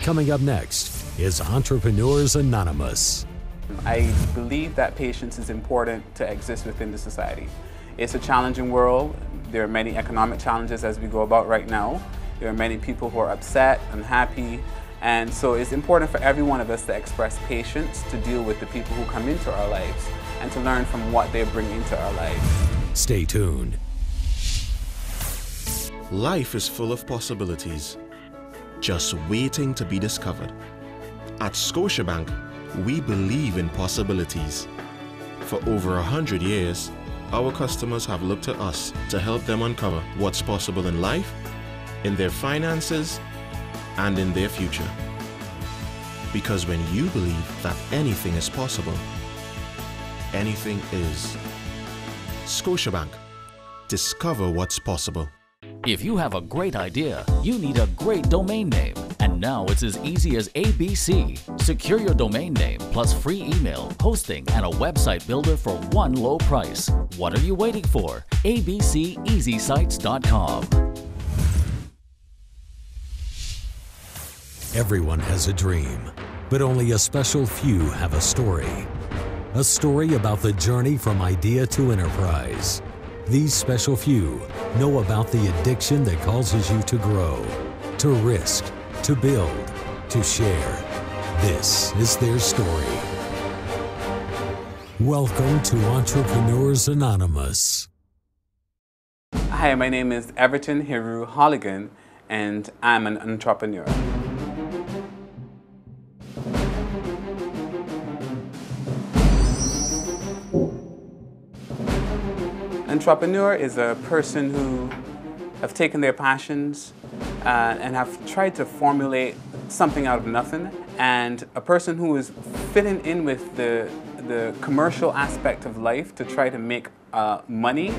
Coming up next is Entrepreneurs Anonymous. I believe that patience is important to exist within the society. It's a challenging world. There are many economic challenges as we go about right now. There are many people who are upset, unhappy, and so it's important for every one of us to express patience to deal with the people who come into our lives and to learn from what they bring into our lives. Stay tuned. Life is full of possibilities, just waiting to be discovered. At Scotiabank, we believe in possibilities. For over 100 years, our customers have looked to us to help them uncover what's possible in life, in their finances, and in their future. Because when you believe that anything is possible, anything is. Scotiabank. Discover what's possible. If you have a great idea, you need a great domain name. And now it's as easy as ABC. Secure your domain name plus free email, hosting, and a website builder for one low price. What are you waiting for? abceeasysites.com. Everyone has a dream, but only a special few have a story. A story about the journey from idea to enterprise. These special few know about the addiction that causes you to grow, to risk, to build, to share. This is their story. Welcome to Entrepreneurs Anonymous. Hi, my name is Everton Heru Holligan, and I'm an entrepreneur. Entrepreneur is a person who have taken their passions and have tried to formulate something out of nothing, and a person who is fitting in with the commercial aspect of life to try to make money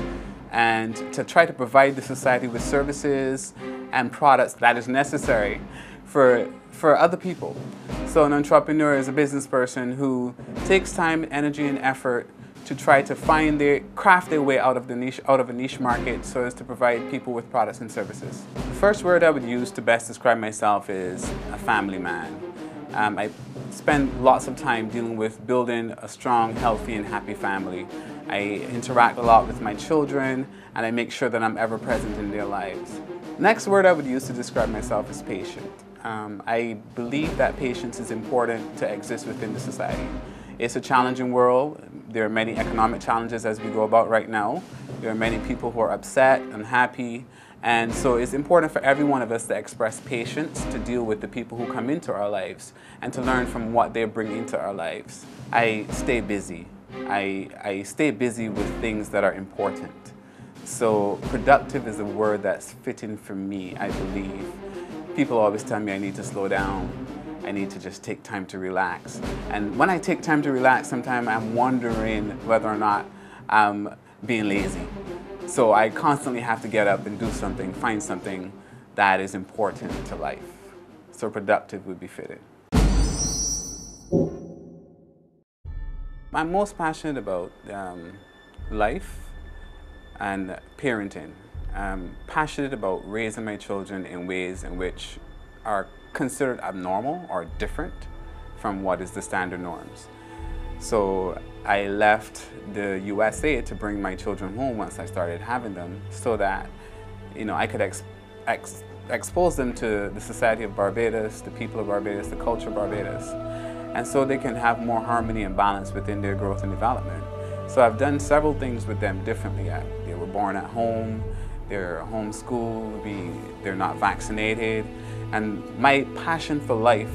and to try to provide the society with services and products that is necessary for other people. So an entrepreneur is a business person who takes time, energy, and effort to try to craft their way out of a niche market so as to provide people with products and services. The first word I would use to best describe myself is a family man. I spend lots of time dealing with building a strong, healthy, and happy family. I interact a lot with my children, and I make sure that I'm ever present in their lives. Next word I would use to describe myself is patient. I believe that patience is important to exist within the society. It's a challenging world. There are many economic challenges as we go about right now. There are many people who are upset, unhappy, and so it's important for every one of us to express patience to deal with the people who come into our lives and to learn from what they bring into our lives. I stay busy. I stay busy with things that are important. So productive is a word that's fitting for me, I believe. People always tell me I need to slow down. I need to just take time to relax. And when I take time to relax, sometimes I'm wondering whether or not I'm being lazy. So I constantly have to get up and do something, find something that is important to life. So productive would be fitted. I'm most passionate about life and parenting. I'm passionate about raising my children in ways in which are considered abnormal or different from what is the standard norms. So I left the USA to bring my children home once I started having them so that I could expose them to the society of Barbados, the people of Barbados, the culture of Barbados, and so they can have more harmony and balance within their growth and development. So I've done several things with them differently. They were born at home, they're homeschooled, they're not vaccinated, and my passion for life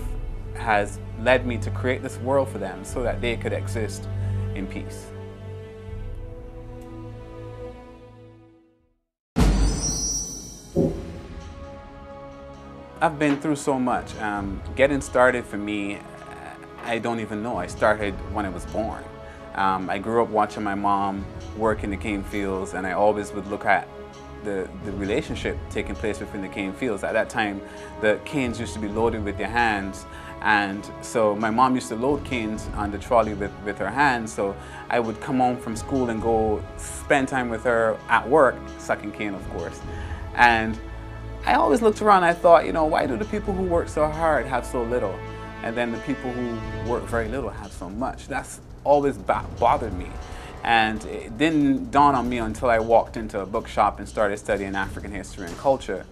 has led me to create this world for them so that they could exist in peace. I've been through so much. Getting started for me, I don't even know. I started when I was born. I grew up watching my mom work in the cane fields, and I always would look at the relationship taking place within the cane fields. At that time, the canes used to be loaded with your hands, and so my mom used to load canes on the trolley with her hands, so I would come home from school and go spend time with her at work, sucking cane of course. And I always looked around and I thought, you know, why do the people who work so hard have so little? And then the people who work very little have so much. That's always bothered me. And it didn't dawn on me until I walked into a bookshop and started studying African history and culture.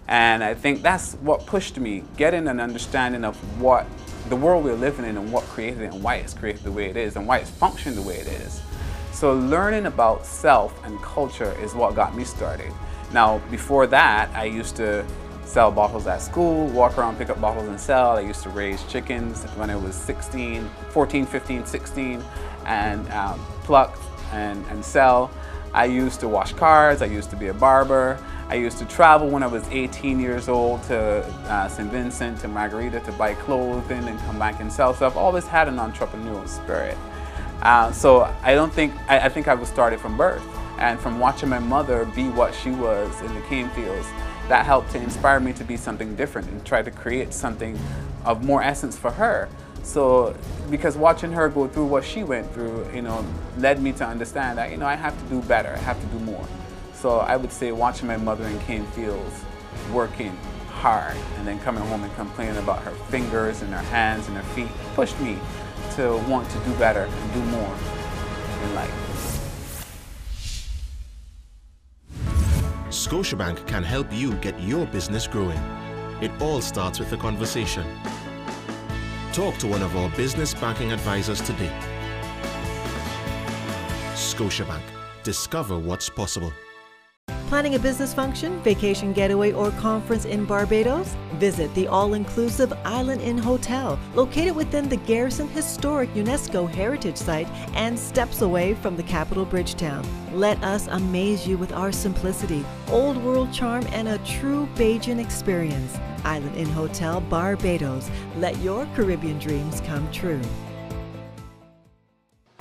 And I think that's what pushed me, getting an understanding of what the world we're living in and what created it and why it's created the way it is and why it's functioning the way it is. So learning about self and culture is what got me started. Now, before that, I used to sell bottles at school, walk around, pick up bottles and sell. I used to raise chickens when I was 14, 15, 16, and pluck and sell. I used to wash cars. I used to be a barber. I used to travel when I was 18 years old to St. Vincent, to Margarita to buy clothing and come back and sell. So I've always had an entrepreneurial spirit. So I think I was started from birth, and from watching my mother be what she was in the cane fields. That helped to inspire me to be something different and try to create something of more essence for her. So, because watching her go through what she went through, you know, led me to understand that, you know, I have to do better, I have to do more. So I would say watching my mother in cane fields, working hard, and then coming home and complaining about her fingers and her hands and her feet, pushed me to want to do better and do more in life. Scotiabank can help you get your business growing. It all starts with a conversation. Talk to one of our business banking advisors today. Scotiabank. Discover what's possible. Planning a business function, vacation getaway, or conference in Barbados? Visit the all-inclusive Island Inn Hotel, located within the Garrison Historic UNESCO Heritage Site and steps away from the capital Bridgetown. Let us amaze you with our simplicity, old world charm, and a true Bajan experience. Island Inn Hotel, Barbados. Let your Caribbean dreams come true.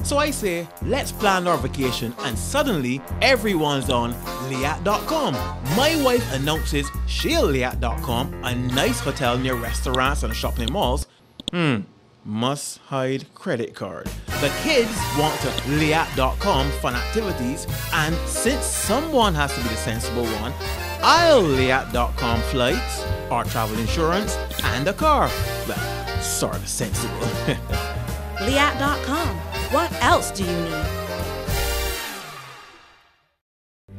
So I say, let's plan our vacation, and suddenly everyone's on Liat.com. My wife announces she'll Liat.com, a nice hotel near restaurants and shopping malls. Must hide credit card. The kids want to Liat.com fun activities, and since someone has to be the sensible one, I'll Liat.com flights, our travel insurance, and a car. Well, sort of sensible. Liat.com. What else do you need?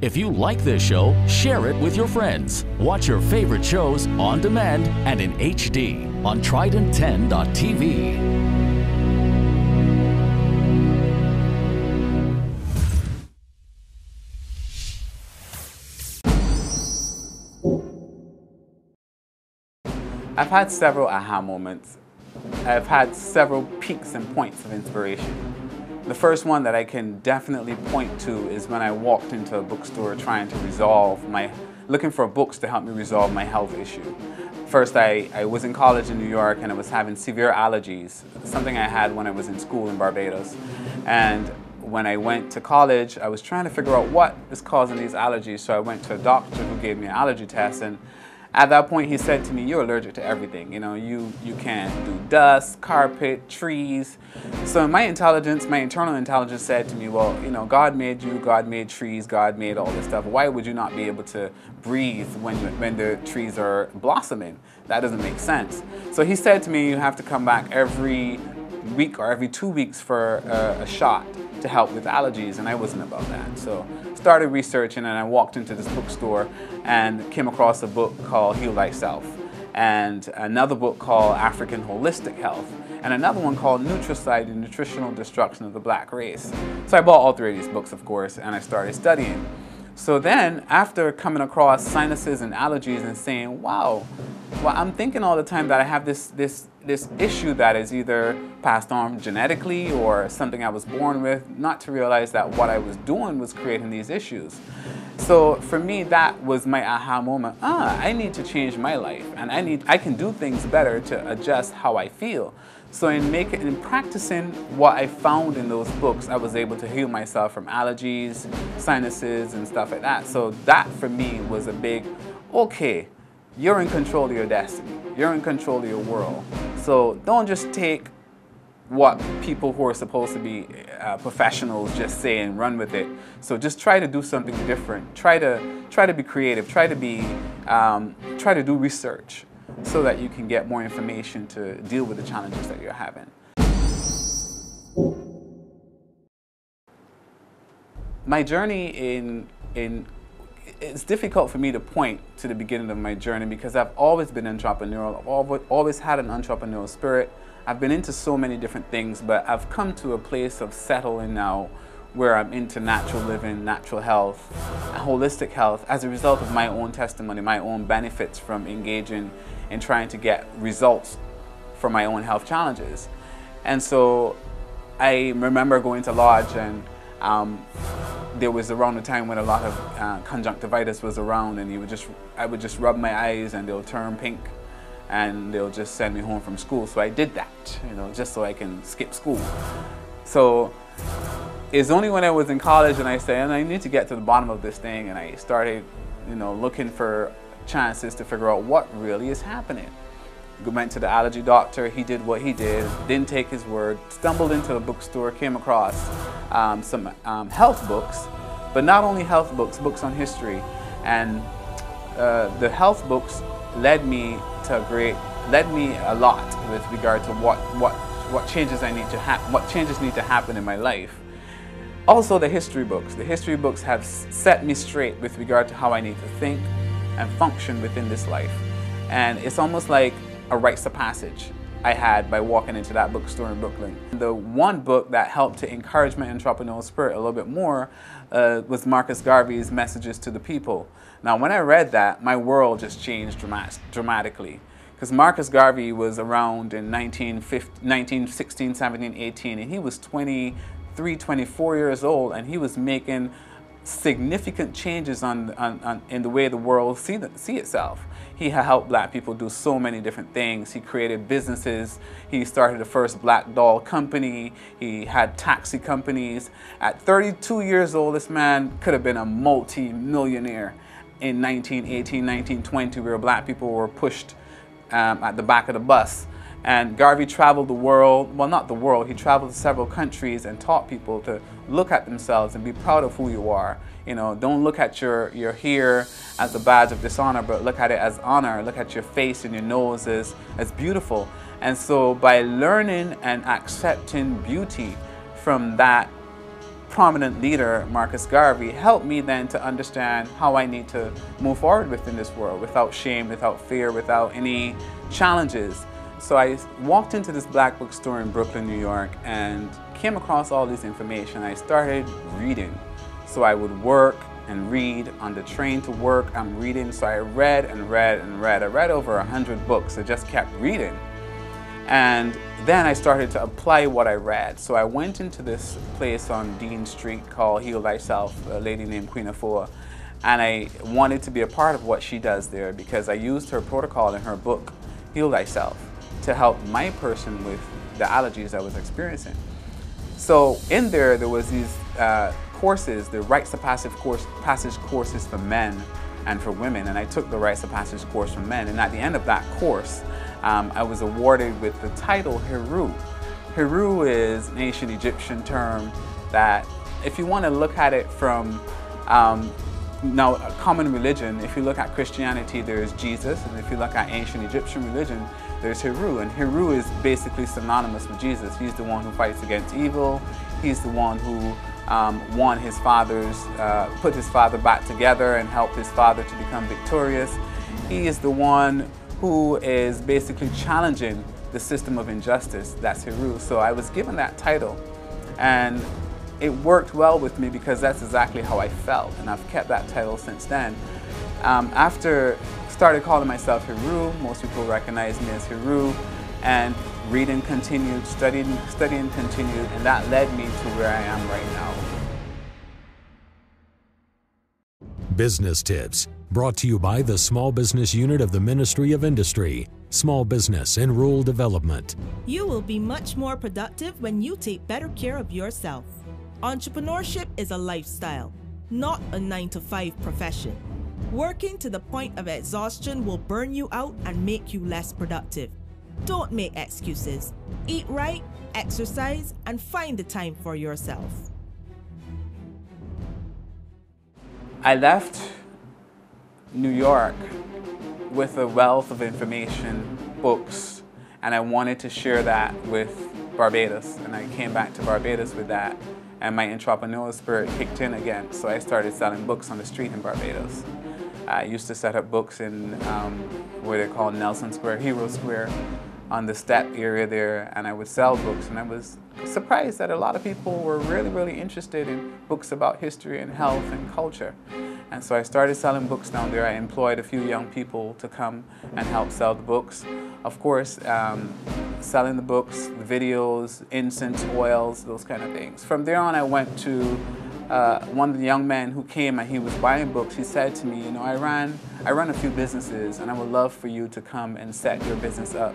If you like this show, share it with your friends. Watch your favorite shows on demand and in HD on Trident10.tv. I've had several aha moments. I've had several peaks and points of inspiration. The first one that I can definitely point to is when I walked into a bookstore trying to looking for books to help me resolve my health issue. First, I was in college in New York and I was having severe allergies, something I had when I was in school in Barbados. And when I went to college, I was trying to figure out what is causing these allergies, so I went to a doctor who gave me an allergy test, and at that point he said to me, "You're allergic to everything. You know, you can't do dust, carpet, trees." So my internal intelligence said to me, well, you know, God made you, God made trees, God made all this stuff. Why would you not be able to breathe when the trees are blossoming? That doesn't make sense. So he said to me, you have to come back every week or every 2 weeks for a shot to help with allergies, and I wasn't about that. So started researching, and I walked into this bookstore and came across a book called Heal Thyself, and another book called African Holistic Health, and another one called Nutricide, the Nutritional Destruction of the Black Race. So I bought all three of these books, of course, and I started studying. So then, after coming across sinuses and allergies and saying, wow, well, I'm thinking all the time that I have this issue that is either passed on genetically or something I was born with, not to realize that what I was doing was creating these issues. So for me, that was my aha moment. I need to change my life, and I can do things better to adjust how I feel. So in practicing what I found in those books, I was able to heal myself from allergies, sinuses, and stuff like that. So that for me was a big, okay, you're in control of your destiny. You're in control of your world. So don't just take what people who are supposed to be professionals just say and run with it. So just try to do something different. Try to be creative. Try to do research so that you can get more information to deal with the challenges that you're having. My journey it's difficult for me to point to the beginning of my journey because I've always been entrepreneurial. I've always had an entrepreneurial spirit. I've been into so many different things, but I've come to a place of settling now where I'm into natural living, natural health, holistic health as a result of my own testimony, my own benefits from engaging in trying to get results for my own health challenges. And so I remember going to lodge, and there was around the time when a lot of conjunctivitis was around, and I would just rub my eyes and they'll turn pink and they'll just send me home from school. So I did that, just so I can skip school. So it's only when I was in college and I said, I need to get to the bottom of this thing, and I started, looking for chances to figure out what really is happening. Went to the allergy doctor, he did what he did, didn't take his word, stumbled into a bookstore, came across some health books, but not only health books, books on history. And the health books led me a lot with regard to what changes need to happen in my life. Also the history books. The history books have set me straight with regard to how I need to think and function within this life. And it's almost like a rites of passage I had by walking into that bookstore in Brooklyn. The one book that helped to encourage my entrepreneurial spirit a little bit more was Marcus Garvey's Messages to the People. Now when I read that, my world just changed dramatically. Because Marcus Garvey was around in 1916, 17, 18, and he was 23, 24 years old, and he was making significant changes in the way the world see itself. He had helped black people do so many different things. He created businesses. He started the first black doll company. He had taxi companies. At 32 years old, this man could have been a multi-millionaire in 1918, 1920, where black people were pushed at the back of the bus. And Garvey traveled the world, well, not the world, he traveled to several countries and taught people to look at themselves and be proud of who you are. Don't look at your hair as a badge of dishonor, but look at it as honor. Look at your face and your nose as beautiful. And so by learning and accepting beauty from that prominent leader, Marcus Garvey, helped me then to understand how I need to move forward within this world without shame, without fear, without any challenges. So I walked into this black bookstore in Brooklyn, New York, and came across all this information. I started reading. So I would work and read. On the train to work, I'm reading. So I read and read and read. I read over 100 books. I just kept reading. And then I started to apply what I read. So I went into this place on Dean Street called Heal Thyself, a lady named Queen Afua. And I wanted to be a part of what she does there because I used her protocol in her book, Heal Thyself, to help my person with the allergies I was experiencing. So in there was these courses, the rites of passage courses for men and for women, and I took the rites of passage course for men. And at the end of that course, I was awarded with the title Heru. Heru is an ancient Egyptian term that, if you want to look at it from now a common religion, if you look at Christianity, there's Jesus, and if you look at ancient Egyptian religion, there's Heru. And Heru is basically synonymous with Jesus. He's the one who fights against evil. He's the one who won his put his father back together and helped his father to become victorious. He is the one who is basically challenging the system of injustice. That's Heru. So I was given that title, and it worked well with me because that's exactly how I felt, and I've kept that title since then. After started calling myself Heru, most people recognize me as Heru, and reading continued, studying continued, and that led me to where I am right now. Business Tips, brought to you by the Small Business Unit of the Ministry of Industry, Small Business and Rural Development. You will be much more productive when you take better care of yourself. Entrepreneurship is a lifestyle, not a 9-to-5 profession. Working to the point of exhaustion will burn you out and make you less productive. Don't make excuses. Eat right, exercise, and find the time for yourself. I left New York with a wealth of information, books, and I wanted to share that with Barbados. And I came back to Barbados with that, and my entrepreneurial spirit kicked in again. So I started selling books on the street in Barbados. I used to set up books in where they call Nelson Square, Heru Square, on the step area there, and I would sell books. And I was surprised that a lot of people were really interested in books about history and health and culture. And so I started selling books down there. I employed a few young people to come and help sell the books. Of course, selling the books, the videos, incense, oils, those kind of things. From there on, I went to one of the young men who came and he was buying books. He said to me, you know, I run a few businesses and I would love for you to come and set your business up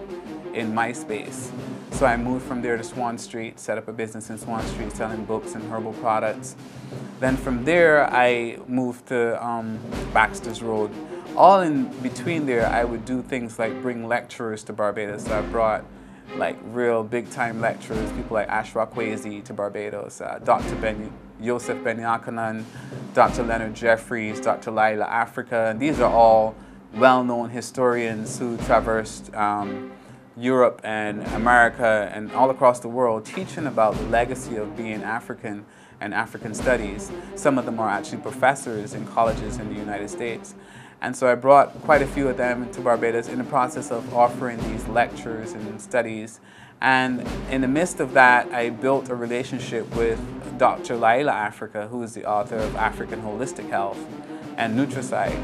in my space. So I moved from there to Swan Street, set up a business in Swan Street selling books and herbal products. Then from there, I moved to Baxter's Road. All in between there, I would do things like bring lecturers to Barbados. So I brought like real big-time lecturers, people like Ashraf Kwesi to Barbados, Dr. Yosef Ben-Yakanan, Dr. Leonard Jeffries, Dr. Laila Africa. And these are all well-known historians who traversed Europe and America and all across the world, teaching about the legacy of being African and African studies. Some of them are actually professors in colleges in the United States. And so I brought quite a few of them to Barbados in the process of offering these lectures and studies. And in the midst of that, I built a relationship with Dr. Laila Africa, who is the author of African Holistic Health and Nutricide.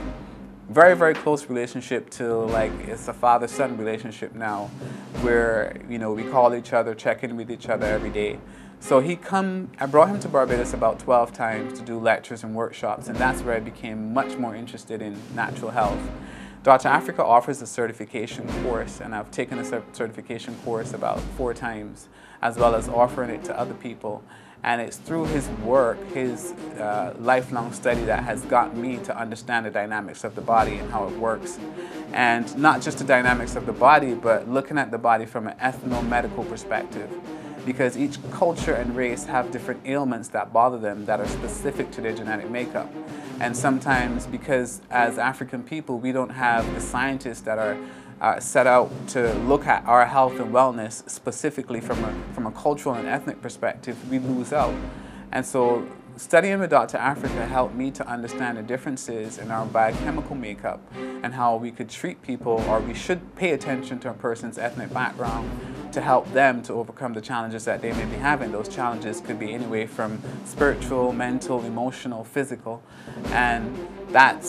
Very close relationship till like it's a father-son relationship now, where you know we call each other, check in with each other every day. So I brought him to Barbados about 12 times to do lectures and workshops, and that's where I became much more interested in natural health. Dr. Africa offers a certification course, and I've taken a certification course about 4 times, as well as offering it to other people. And it's through his work, his lifelong study, that has got me to understand the dynamics of the body and how it works. And not just the dynamics of the body, but looking at the body from an ethno-medical perspective. Because each culture and race have different ailments that bother them that are specific to their genetic makeup. And sometimes, because as African people, we don't have the scientists that are set out to look at our health and wellness specifically from a cultural and ethnic perspective, we lose out. And so studying with Dr. Africa helped me to understand the differences in our biochemical makeup and how we could treat people, or we should pay attention to a person's ethnic background to help them to overcome the challenges that they may be having. Those challenges could be anywhere from spiritual, mental, emotional, physical. And that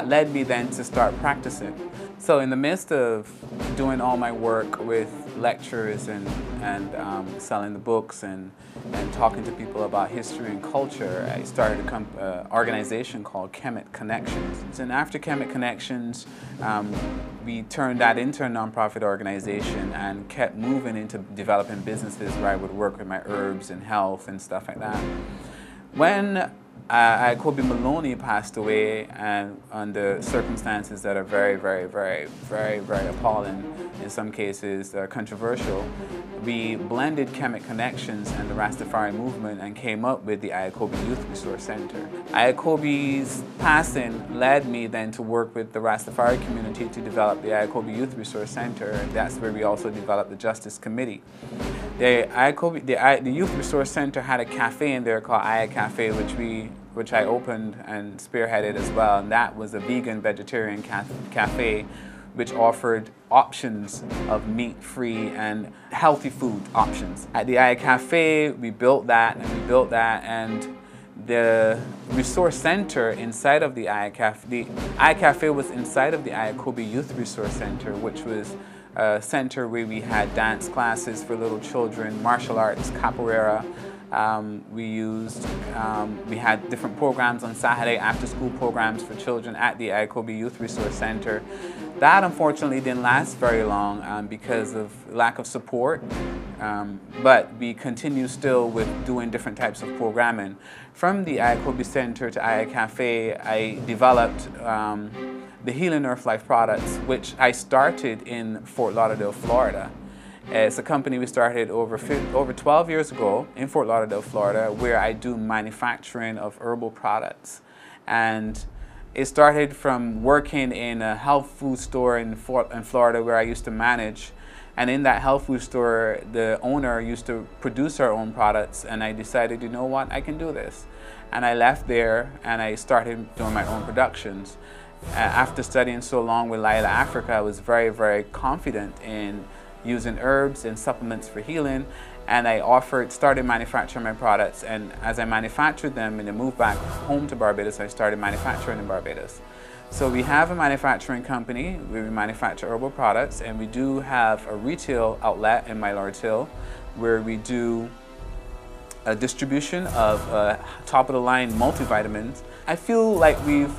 led me then to start practicing. So in the midst of doing all my work with lectures and selling the books and talking to people about history and culture, I started an organization called Kemet Connections. And after Kemet Connections, we turned that into a nonprofit organization and kept moving into developing businesses where I would work with my herbs and health and stuff like that. When Kobe Maloney passed away, and under circumstances that are very appalling, in some cases controversial, we blended Kemet Connections and the Rastafari movement and came up with the Ayakobi Youth Resource Center. Ayakobi's passing led me then to work with the Rastafari community to develop the Ayakobi Youth Resource Center, and that's where we also developed the Justice Committee. The Youth Resource Center had a cafe in there called Aya Cafe, which I opened and spearheaded as well, and that was a vegan, vegetarian cafe which offered options of meat-free and healthy food options. At the Aya Cafe, we built that, and the resource center inside of the Aya Cafe was inside of the Ayakobi Youth Resource Center, which was a center where we had dance classes for little children, martial arts, capoeira. We had different programs on Saturday, after-school programs for children at the Ayakobi Youth Resource Center. That unfortunately didn't last very long because of lack of support, but we continue still with doing different types of programming. From the Ayakobi Center to Aya Cafe, I developed the Healing Earth Life products, which I started in Fort Lauderdale, Florida. It's a company we started over 12 years ago in Fort Lauderdale, Florida, where I do manufacturing of herbal products. And it started from working in a health food store in Florida where I used to manage. And in that health food store, the owner used to produce our own products, and I decided, you know what, I can do this. And I left there and I started doing my own productions. After studying so long with Lila Africa, I was very, very confident in using herbs and supplements for healing, and I started manufacturing my products, and as I manufactured them and I moved back home to Barbados, I started manufacturing in Barbados. So we have a manufacturing company, we manufacture herbal products, and we do have a retail outlet in My Lord's Hill where we do a distribution of top-of-the-line multivitamins. I feel like we've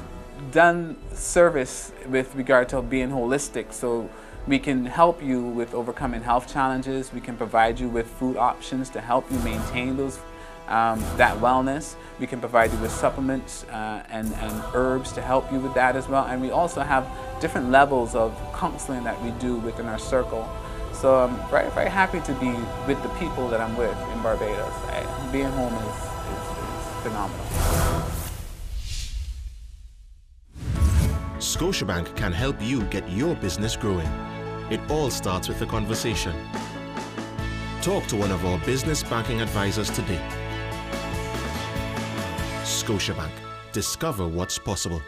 done service with regard to being holistic, so we can help you with overcoming health challenges. We can provide you with food options to help you maintain those that wellness. We can provide you with supplements and herbs to help you with that as well. And we also have different levels of counseling that we do within our circle. So I'm very, very happy to be with the people that I'm with in Barbados. Being home is phenomenal. Scotiabank can help you get your business growing. It all starts with a conversation. Talk to one of our business banking advisors today. Scotiabank. Discover what's possible.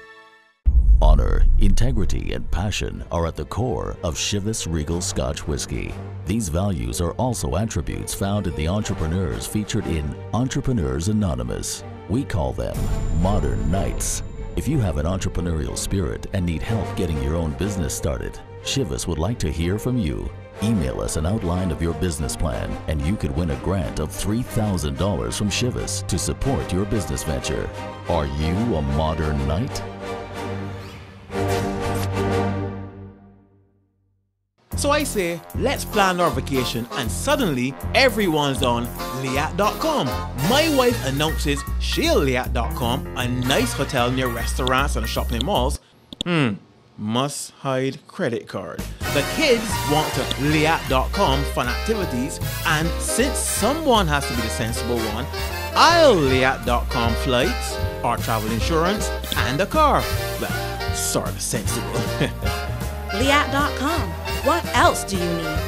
Honor, integrity, and passion are at the core of Chivas Regal Scotch Whiskey. These values are also attributes found in the entrepreneurs featured in Entrepreneurs Anonymous. We call them Modern Knights. If you have an entrepreneurial spirit and need help getting your own business started, Chivas would like to hear from you. Email us an outline of your business plan and you could win a grant of $3,000 from Chivas to support your business venture. Are you a modern knight? So I say, let's plan our vacation, and suddenly everyone's on Liat.com. My wife announces she'll Liat.com, a nice hotel near restaurants and shopping malls. Must hide credit card. The kids want to Liat.com fun activities, and since someone has to be the sensible one, I'll Liat.com flights, our travel insurance, and a car. Well, sort of sensible. Liat.com. What else do you need?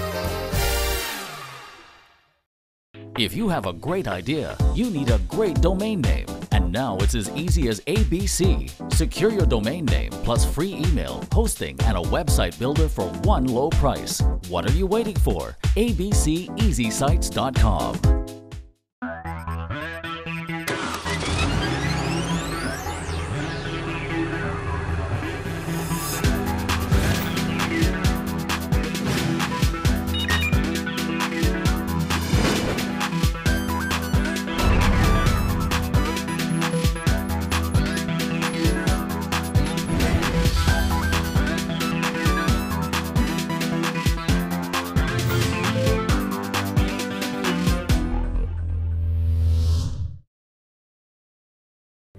If you have a great idea, you need a great domain name. And now it's as easy as ABC. Secure your domain name plus free email, hosting, and a website builder for one low price. What are you waiting for? abceeasysites.com.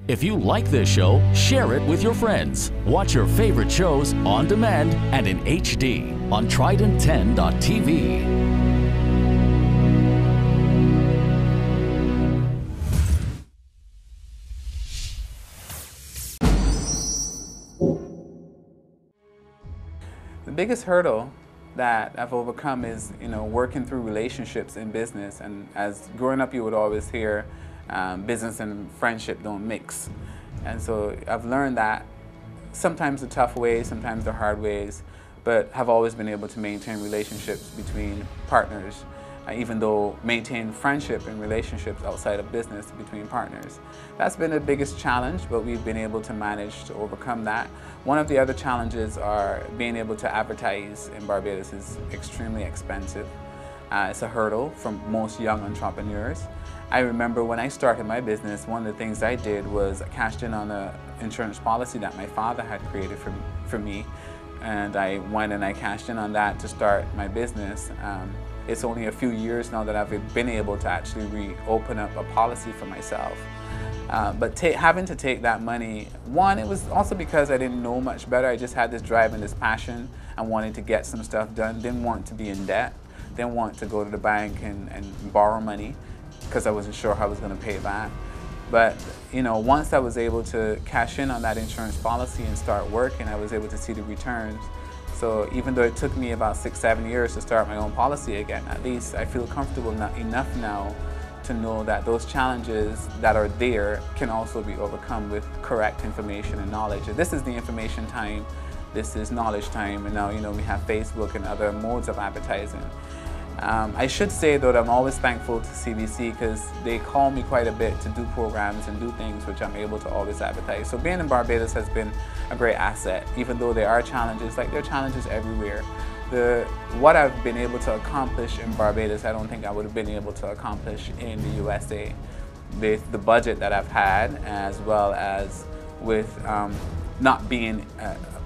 If you like this show, share it with your friends. Watch your favorite shows on demand and in HD on Trident10.tv. The biggest hurdle that I've overcome is, working through relationships in business. And as growing up, you would always hear business and friendship don't mix. And so I've learned that sometimes the tough ways, sometimes the hard ways, but have always been able to maintain relationships between partners, even though maintain friendship and relationships outside of business between partners. That's been the biggest challenge, but we've been able to manage to overcome that. One of the other challenges are being able to advertise in Barbados is extremely expensive. It's a hurdle for most young entrepreneurs. I remember when I started my business, one of the things I did was I cashed in on an insurance policy that my father had created for me. and I went and I cashed in on that to start my business. It's only a few years now that I've been able to actually reopen up a policy for myself. But having to take that money, one, it was also because I didn't know much better. I just had this drive and this passion. I wanted to get some stuff done, didn't want to be in debt, didn't want to go to the bank and borrow money because I wasn't sure how I was going to pay it back. But you know, once I was able to cash in on that insurance policy and start working, I was able to see the returns. So even though it took me about 6-7 years to start my own policy again, at least I feel comfortable enough now to know that those challenges that are there can also be overcome with correct information and knowledge. And this is the information time, this is knowledge time, and now, you know, we have Facebook and other modes of advertising. I should say though that I'm always thankful to CBC because they call me quite a bit to do programs and do things which I'm able to always advertise. So being in Barbados has been a great asset, even though there are challenges, like there are challenges everywhere. What I've been able to accomplish in Barbados, I don't think I would have been able to accomplish in the USA with the budget that I've had, as well as with not being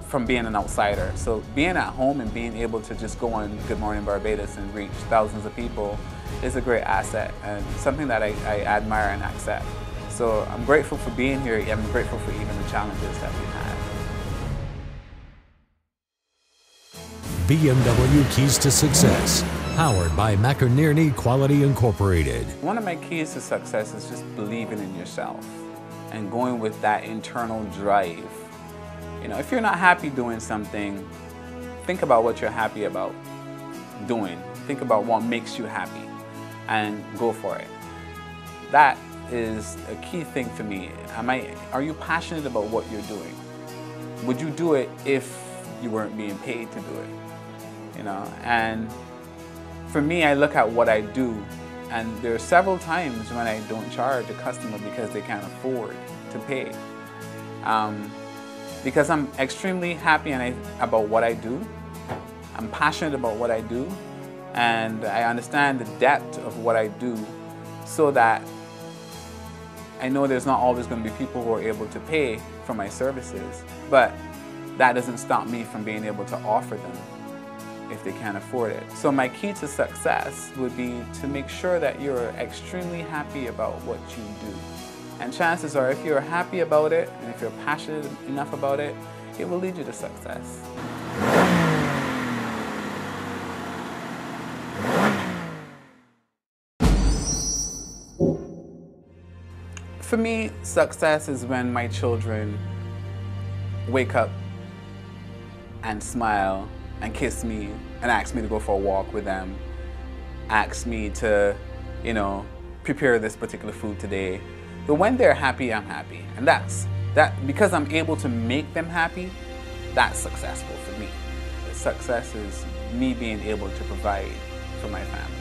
from being an outsider. So being at home and being able to just go on Good Morning Barbados and reach thousands of people is a great asset and something that I admire and accept. So I'm grateful for being here. I'm grateful for even the challenges that we've had. BMW Keys to Success, powered by McInerney Quality Incorporated. One of my keys to success is just believing in yourself and going with that internal drive. You know, if you're not happy doing something, think about what you're happy about doing. Think about what makes you happy and go for it. That is a key thing for me. Are you passionate about what you're doing? Would you do it if you weren't being paid to do it? You know, and for me, I look at what I do, and there are several times when I don't charge a customer because they can't afford to pay. Because I'm extremely happy about what I do. I'm passionate about what I do, and I understand the depth of what I do, so that I know there's not always going to be people who are able to pay for my services, but that doesn't stop me from being able to offer them if they can't afford it. So my key to success would be to make sure that you're extremely happy about what you do. And chances are, if you're happy about it, and if you're passionate enough about it, it will lead you to success. For me, success is when my children wake up and smile and kiss me and ask me to go for a walk with them, ask me to, you know, prepare this particular food today. But when they're happy, I'm happy. And because I'm able to make them happy, that's successful for me. Success is me being able to provide for my family.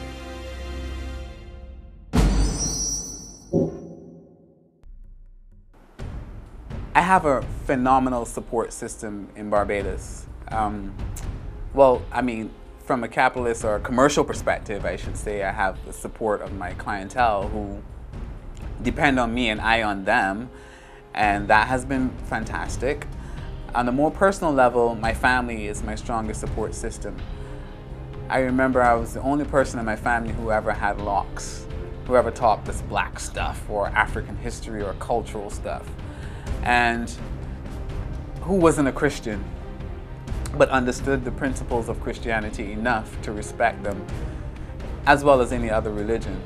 I have a phenomenal support system in Barbados. Well, I mean, from a capitalist or a commercial perspective, I should say, I have the support of my clientele who depend on me and I on them, and that has been fantastic. On a more personal level, my family is my strongest support system. I remember I was the only person in my family who ever had locks, who ever taught this black stuff or African history or cultural stuff, and who wasn't a Christian, but understood the principles of Christianity enough to respect them, as well as any other religion.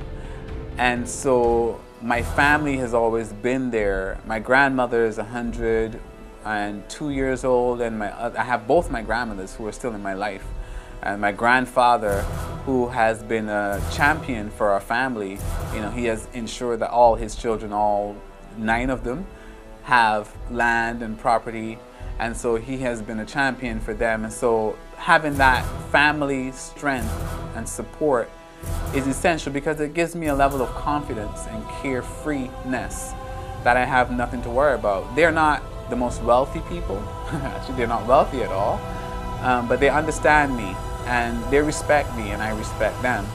And so my family has always been there. My grandmother is 102 years old, and I have both my grandmothers who are still in my life. And my grandfather, who has been a champion for our family, you know, he has ensured that all his children, all 9 of them, have land and property. And so he has been a champion for them. And so having that family strength and support is essential, because it gives me a level of confidence and carefreeness that I have nothing to worry about. They're not the most wealthy people. Actually, they're not wealthy at all. But they understand me and they respect me and I respect them.